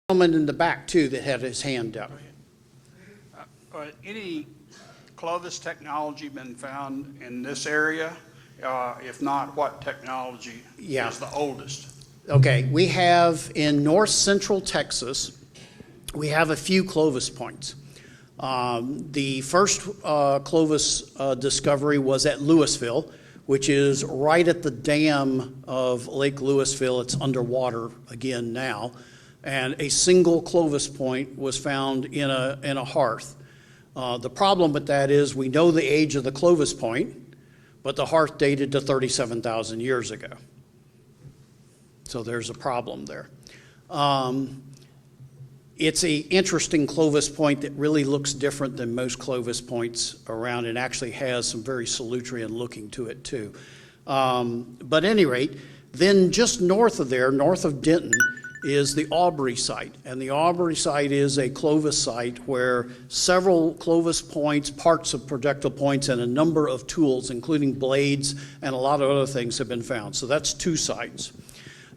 Gentleman in the back too that had his hand up. Any Clovis technology been found in this area? If not, what technology is the oldest? Okay, we have in north central Texas, we have a few Clovis points. The first Clovis discovery was at Louisville, which is right at the dam of Lake Louisville. It's underwater again now. And a single Clovis point was found in a hearth. The problem with that is we know the age of the Clovis point, but the hearth dated to 37,000 years ago. So there's a problem there. It's an interesting Clovis point that really looks different than most Clovis points around and actually has some very Solutrean looking to it too. But at any rate, then just north of there, north of Denton, is the Aubrey site. And the Aubrey site is a Clovis site where several Clovis points, parts of projectile points, and a number of tools, including blades and a lot of other things, have been found. So that's two sites.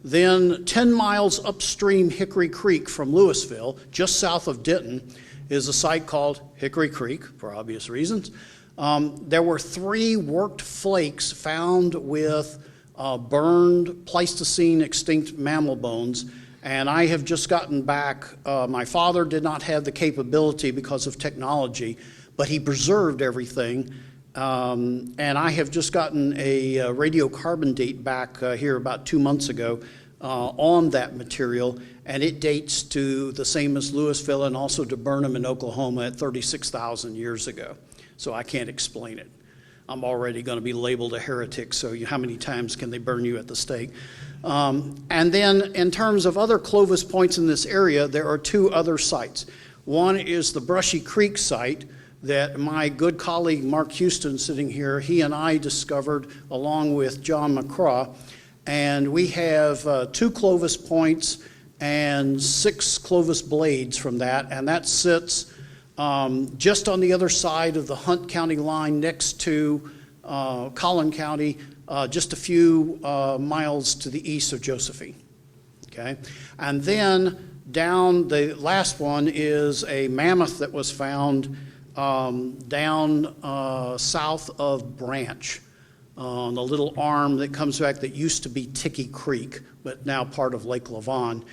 Then 10 miles upstream Hickory Creek from Louisville, just south of Denton, is a site called Hickory Creek, for obvious reasons. There were 3 worked flakes found with burned Pleistocene extinct mammal bones. And I have just gotten back, my father did not have the capability because of technology, but he preserved everything. And I have just gotten a radiocarbon date back here about 2 months ago on that material, and it dates to the same as Louisville and also to Burnham in Oklahoma at 36,000 years ago. So I can't explain it. I'm already going to be labeled a heretic, so how many times can they burn you at the stake? And then in terms of other Clovis points in this area, there are 2 other sites. One is the Brushy Creek site that my good colleague Mark Houston sitting here, he and I discovered along with John McCraw. And we have 2 Clovis points and 6 Clovis blades from that. And that sits just on the other side of the Hunt County line next to Collin County, just a few miles to the east of Josephine. Okay, and then down the last one is a mammoth that was found down south of Branch on the little arm that comes back that used to be Ticky Creek, but now part of Lake Lavon.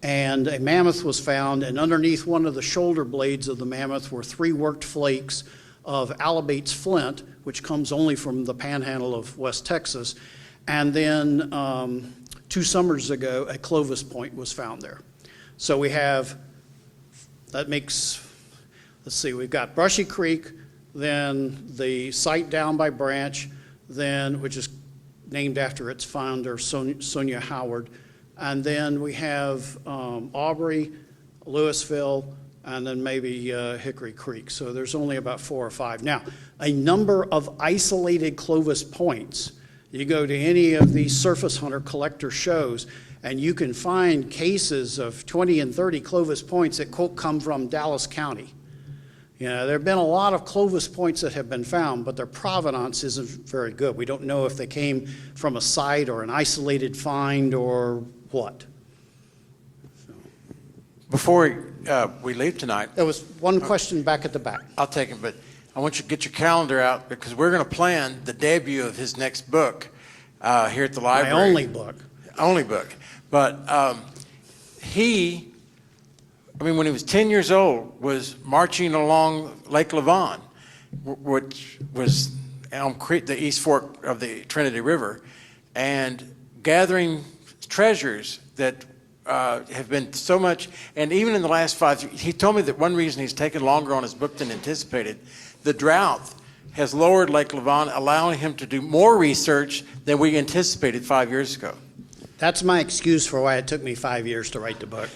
And a mammoth was found, and underneath one of the shoulder blades of the mammoth were 3 worked flakes of Alabates flint, which comes only from the panhandle of West Texas. And then 2 summers ago, a Clovis point was found there. So we have, that makes, let's see, we've got Brushy Creek, then the site down by Branch, then, which is named after its founder, Sonia Howard. And then we have Aubrey, Louisville, and then maybe Hickory Creek. So there's only about 4 or 5. Now, a number of isolated Clovis points. You go to any of these surface hunter collector shows, and you can find cases of 20 and 30 Clovis points that, quote, come from Dallas County. You know, there have been a lot of Clovis points that have been found, but their provenance isn't very good. We don't know if they came from a site or an isolated find or what. So. Before we leave tonight, there was one question back at the back. I'll take it, but I want you to get your calendar out because we're going to plan the debut of his next book here at the library. My only book. Only book. But when he was 10 years old, was marching along Lake Lavon, which was Elm Creek, the East Fork of the Trinity River, and gathering treasures that have been so much, and even in the last 5 years, he told me that one reason he's taken longer on his book than anticipated, the drought has lowered Lake Lavon, allowing him to do more research than we anticipated 5 years ago. That's my excuse for why it took me 5 years to write the book.